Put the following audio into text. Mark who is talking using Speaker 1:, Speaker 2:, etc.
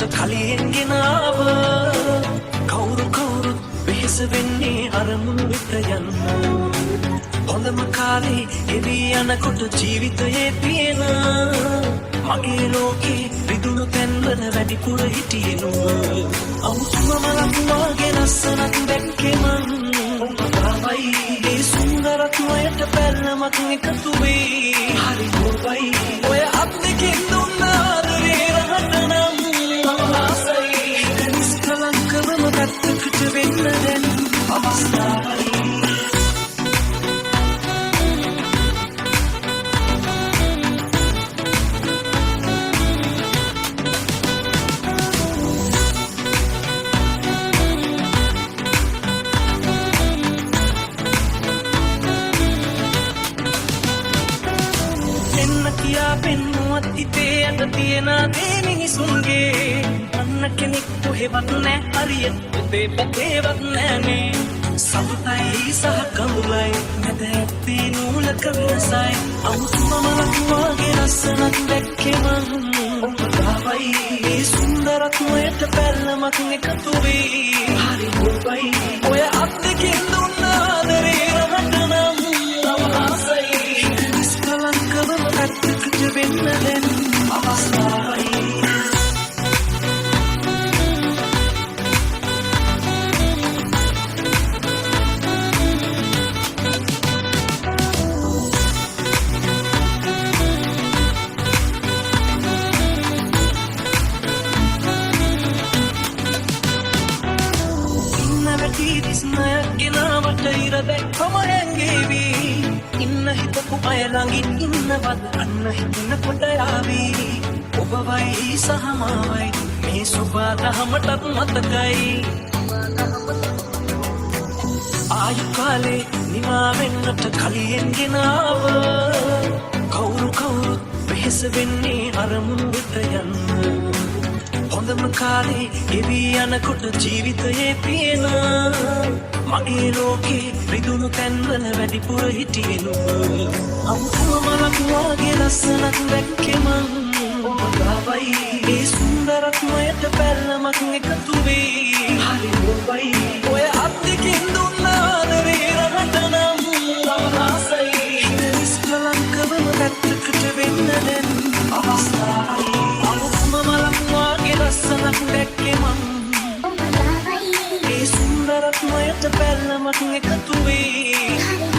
Speaker 1: කලියෙන් ගෙනාව කවුරුත් වෙහෙස වෙන්නේ අරමුණු වෙත යන්න හොඳම කාලේ එවි යනකොට ජීවිතයේ තියෙන මගේ ලෝකේ විදුණු තැන්වල වැඩිපුර හිටියෙනුව අමුතුම මලක් වගේ ලස්සනක් දැක්කේ මං ඔබයි ඒ සුන්දරත්වයට පැල්ලමක් එකතු වෙයි හරි ඔබයි ඔය අත් දෙකෙන් දුන්න ආදරේ රහටනම් ආසයි නිස්කලංකවම පැත්තකට වෙන්න දැන් අවස්ථාවයි පෙන්නුවත් හිතේ ඇත තියෙන දේ මිනිසුන්ගේ අන්න කෙනෙක් කොහෙවත් නෑ හරියට පොතේ පතේවත් නෑනේ සතුටයි සහ කඳුලයි මැද ඇත්තේ නූලක වෙනසයි අමුතුම මලක් වගේ ලස්සනක් දැක්කේ මං ඔබ ගාවයි ඒ සුන්දරත්වයට පැල්ලමක් එකතු වෙයි හරි ඔබයි ඔය අත් දෙකෙන් දුන්න ආදරේ රහටනම් අවහසයි නිස්කලංකවම පැත්තකට වෙන්න දැන් අවස්ථාවයි විස්මයක් ගෙනාවට ඉර දැක්කම හැංගේවි ඉන්න හිතපු අය ළඟින් ඉන්නවත් අන්න හිතෙනකොට යාවි ඔබවයි සහ මාවයි මේ සුබා දහමටත් මතකයි ආයු කාලේ නිමා වෙන්නට කලියෙන් ගෙනාව කවුරුත් වෙහෙස වෙන්නේ අරමුණු වෙත යන්න හොඳම කාලේ එවි යනකොට ජීවිතයේ පියන මගේ ලෝකේ විදුණු තැන්වල වැඩිපුර හිටියෙනුව අමුතුම මලක් වගේ ලස්සනක් දැක්කේ මං ඔබ ගාවයි ඒ සුන්දරත්වයට පැල්ලමක් එකතු වෙයි හරි ඔබයි ඔය අත් දෙකෙන් දුන්න ආදරේ රහටනම් අවහසයි නිස්කලංකවම පැත්තකට වෙන්න දැන් අවස්ථාවයි අමුතුම මලක් වගේ ලස්සනක් දැක්කේ මං ඒ සුන්දරත්වයට පැල්ලමක් එකතු වෙයි